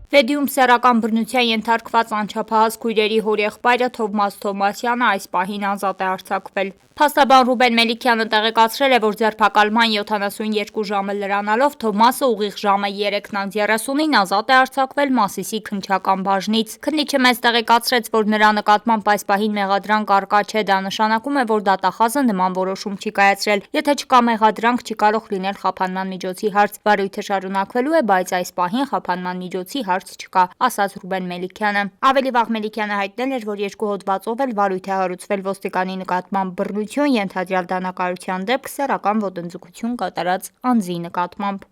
Վեդիում սեռական բռնության ենթարկված անչափահաս քույրերի հորեղբայրը Թովմաս Թովմասյանը այս պահին ազատ է արձակվել։ Փաստաբան Ռուբեն Մելիքյանը տեղեկացրել է, որ ձերբակալման 72 ժամը լրանալով Թովմասը ուղիղ ժամը 3:30-ին ազատ է արձակվել Մասիսի քննչական բաժնից։ Քննիչը մեզ տեղեկացրեց, որ նրա նկատմամբ այս պահին մեղադրանք առկա չէ, դա նշանակում է, որ դատախազը նման որոշում չի կայացրել։ Եթե չկա մեղադրանք, չի կարող լինել խափանման միջոցի հարց։ Վարույթը շարունակվելու է, բայց այս պահին խափանման միջոցի հարց չկա, ասաց Ռուբեն Մելիքյանը։ Ավելի վաղ Մելիքյանը հայտնել էր, որ 2 հոդվածով էլ վարույթ է հարուցվել ոստիկանի նկատմամբ բռնություն, ենթադրյալ դանակարության դեպք սեռական ոտնձգություն կատարած անձի նկատմամբ։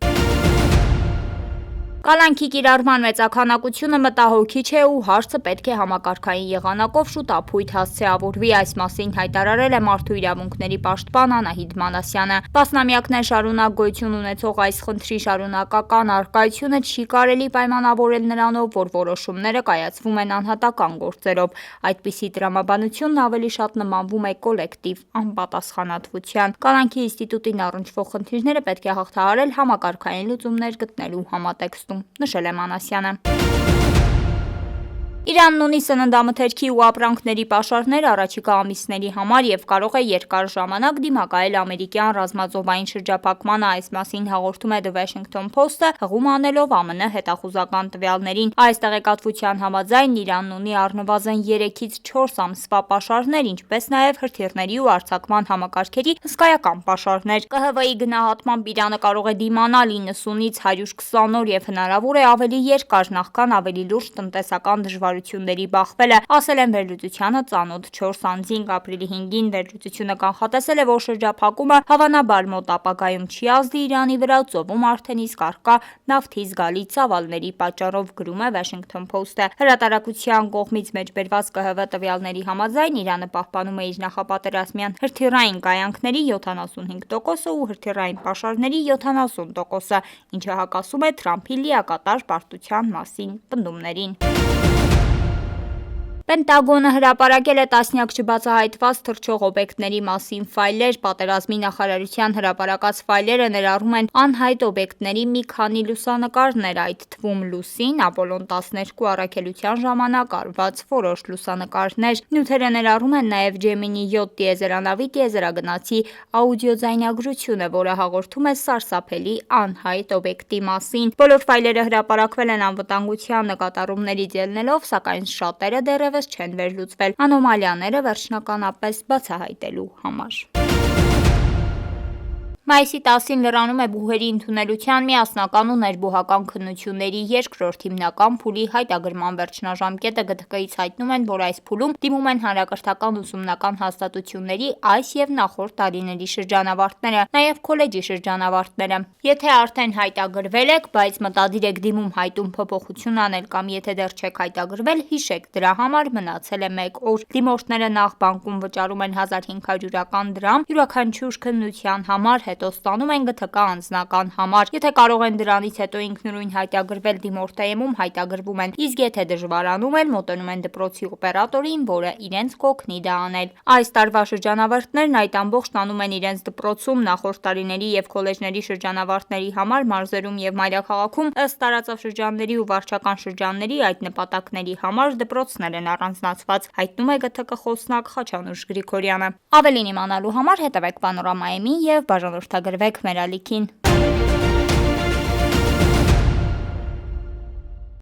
Կալանքի կիրառման մեծաքանակությունը մտահոգիչ է ու հարցը պետք է համակարգային եղանակով շուտ ապույտ հասցեավորվի, այս մասին հայտարարել է Մարդու իրավունքների պաշտպան Անահիտ Մանասյանը։ Տասնամյակներ շարունակ գոյություն ունեցող այս խնդրի շարունակական առկայությունը չի կարելի պայմանավորել նրանով, որ որոշումները կայացվում են անհատական գործերով։ Այդպիսի տրամաբանությունն ավելի շատ նմանվում է կոլեկտիվ անպատասխանատվության։ Կալանքի ինստիտուտին առնչվող խնդիրները պետք է հաղթահարել համակարգային լուծումներ գտնելու համատեքստում, նշել է Մանասյանը։ Իրանն ունի սննդամթերքի ու ապրանքների պաշարներ առաջիկա ամիսների համար և կարող է երկար ժամանակ դիմակայել ամերիկյան ռազմածովային շրջափակմանը, այս մասին հաղորդում է The Washington Post-ը, հղում անելով ԱՄՆ հետախուզական տվյալներին։ Այս տեղեկատվության համաձայն Իրանն ունի առնվազն 3-ից 4 ամսվա պաշարներ, ինչպես նաև հրթիռների ու արձակման համակարգերի հսկայական պաշարներ։ ԿՀՎ-ի գնահատմամբ Իրանը կարող է դիմանալ 90-ից 120 օր և հնարավոր է ավելի երկար, նախքան ավելի լուրջ տնտեսական դժվարությունների բախվելը, ասել են վերլուծությանը ծանոթ 4 անձինք։ Ապրիլի 5-ին վերլուծությունը կանխատեսել է, որ շրջափակումը հավանաբար մոտ ապագայում չի ազդի Իրանի վրա, ծովում արդեն իսկ առկա նավթի զգալի ծավալների պատճառով, գրում է Washington Post-ը։ Հրատարակության կողմից մեջբերված ԿՀՎ տվյալների համաձայն Իրանը պահպանում է իր նախապատերազմյան հրթիռային կայանքների 75%-ը ու հրթիռային պաշարների 70%-ը, ինչը հակասում է Թրամփի լիակատար պարտության մասին պնդումներին։ Պենտագոնը հրապարակել է տասնյակ չբացահայտված թռչող օբյեկտների մասին ֆայլեր։ Պատերազմի նախարարության հրապարակած ֆայլերը ներառում են անհայտ օբյեկտների մի քանի լուսանկարներ, այդ թվում Լուսին, Ապոլոն 12 առաքելության ժամանակ արված որոշ լուսանկարներ։ Նյութերը ներառում են նաև Ջեմինի 7 տիեզերանավի տիեզերագնացի աուդիոձայնագրությունը, որը հաղորդում է սարսափելի անհայտ օբյեկտի մասին։ Բոլոր ֆայլերը հրապարակվել են անվտանգության նկատառումներից ելնելով, սակայն շատերը դեռևս չեն վերլուծվել անոմալիաները վերջնականապես բացահայտելու համար։ Մայիսի 10-ին լրանում է բուհերի ընդունելության միասնական ու ներբուհական քննությունների երկրորդ հիմնական փուլի հայտագրման վերջնաժամկետը։ ԳԹԿ-ից հայտնում են, որ այս փուլում դիմում են հանրակրթական ուսումնական հաստատությունների այս և նախորդ տարիների շրջանավարտները, նաև քոլեջի շրջանավարտները։ Եթե արդեն հայտագրվել եք, բայց մտադիր եք դիմում հայտում փոփոխություն անել կամ եթե դեռ չեք հայտագրվել, հիշեք դրա համար մնացել է 1 օր։ Դիմորդները նախ բանկում վճարում են 1500 դրամ յուրաքանչյուր քննության համար, հետո ստանում են ԳԹԿ անձնական համար։ Եթե կարող են դրանից հետո ինքնուրույն հայտագրվել, դիմորդայեմում հայտագրվում են, իսկ եթե դժվարանում են, մոտենում են դպրոցի օպերատորին, որը իրենց կօգնի դա անել։ Այս տարվա շրջանավարտներն այդ ամբողջն անում են իրենց դպրոցում, նախորդ տարիների և քոլեջների շրջանավարտների համար մարզերում և մայրաքաղաքում ըստ տարածաշրջանների ու վարչական շրջանների այդ նպատակների համար դպրոցներ են առանձնացված, հայտնում է ԳԹԿ խոսնակ Խաչանուշ Գրիգորյանը։ Ավելին իմանալու համար հետևեք Panorama-ի և բաժանորդագրվեք մեր ալիքին։